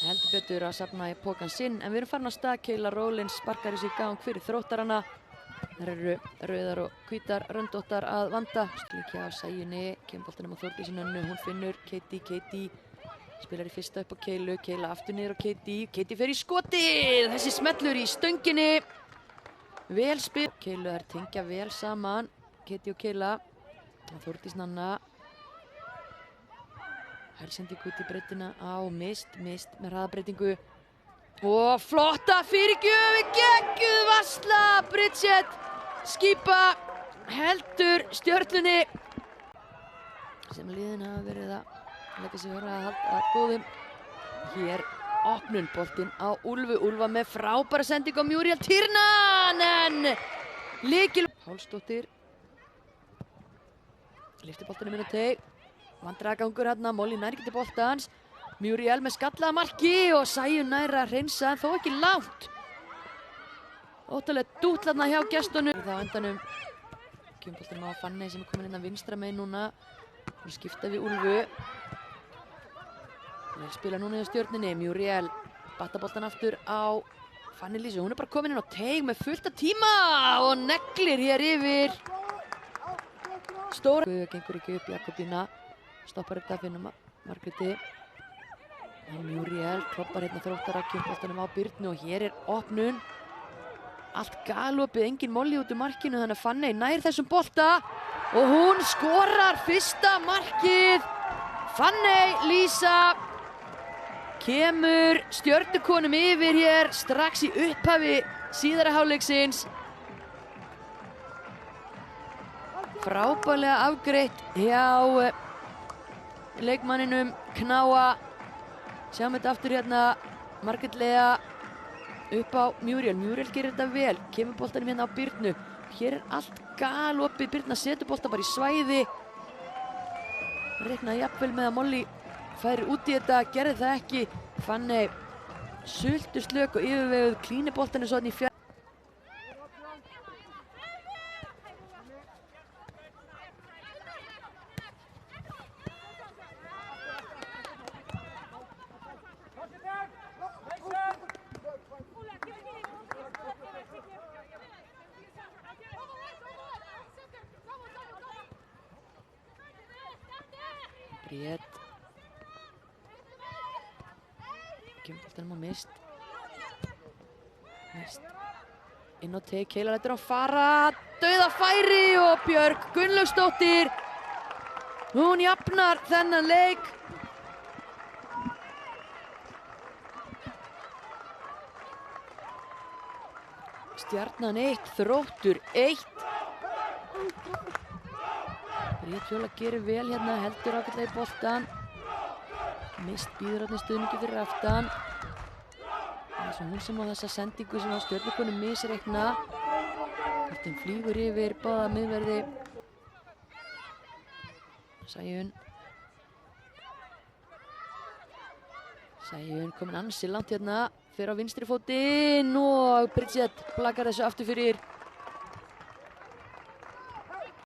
heldur betur að safna í pokan sinn, en við erum farin að stað. Keila Rólins sparkar þessi í gang fyrir Þróttarana. Þar eru rauðar og hvítar röndóttar að vanda. Slíkja á Sæjunni, kemur boltanum á Þórdísi Nönnu, hún finnur Keiti spilar í fyrsta upp á Keilu, Keila aftur niður á Keiti fer í skotið, þessi smellur í stönginni. Vel spil, Keilu þær tengja vel saman, Keiti og Keila. Þórdís Nanna hælsending út í breiddina á mist með hraðabreytingu og flotta fyrirgjöf, geggjuð varsla. Bridget Skipa heldur Stjörnunni sem liðin hafa verið að leggja sig að halda góðum. Hér opnun, boltinn á Úlfa með frábæra sending á Muriel Tyrnan, en lykil Hálsdóttir lyfti boltanum inn á teig, vandræðagangur hérna, Molly nær ekki til boltans, Muriel með skallaða marki og Sæjun nær að hreinsa, en þó ekki langt. Óttalega dútl hérna hjá gestunum. Þá endanum kemur boltanum á Fanney sem komin inn að vinstra megin núna. Hún skipta við Úlfu. Við spila núna í Stjörnunni, Muriel batta boltan aftur á Fanney Lísu. Hún er bara komin inn á teig með fullt af tíma og neglir hér yfir stóra. Gengur ekki upp, Jakobína stoppar upp það, finnum Margréti. Muriel kloppar hérna Þróttara, kemur boltanum á Birnu og hér er opnun. Allt galopið, engin Molly út úr markinu, þannig að Fanney nær þessum bolta og hún skorar fyrsta markið. Fanney Lísa kemur Stjörnukonum yfir hér strax í upphafi síðari hálfleiksins. Frábærlega afgreitt hjá leikmanninum Knáa. Sjáum þetta aftur hérna, Margrét Lea upp á Muriel. Muriel gerir þetta vel, kemur boltanum hérna á Birnu. Hér er allt galopið, Birna setur boltan bara í svæði. Reiknaði jafnvel með að Molly færi út í þetta, gerði það ekki. Fanney sultur slök og yfirveguð, klínir boltanum svo í fjær. Bríett kemur boltanum á mist inn á teig, Keila lætur hann fara, dauðafæri og Björg Gunnlaugsdóttir hún jafnar þennan leik. Stjarnan 1, Þróttur 1. Bríett Fjóla gerir vel hérna, heldur ágætlega í boltan. Mist býður þarna stuðningi fyrir aftan. Það er svo hún sem á þessa sendingu sem á Stjörnukonum misreikna. Boltinn flýgur yfir báða miðverði. Sæjun komin ansi langt hérna, fer á vinstri fótinn og Bridget blakar þessu aftur fyrir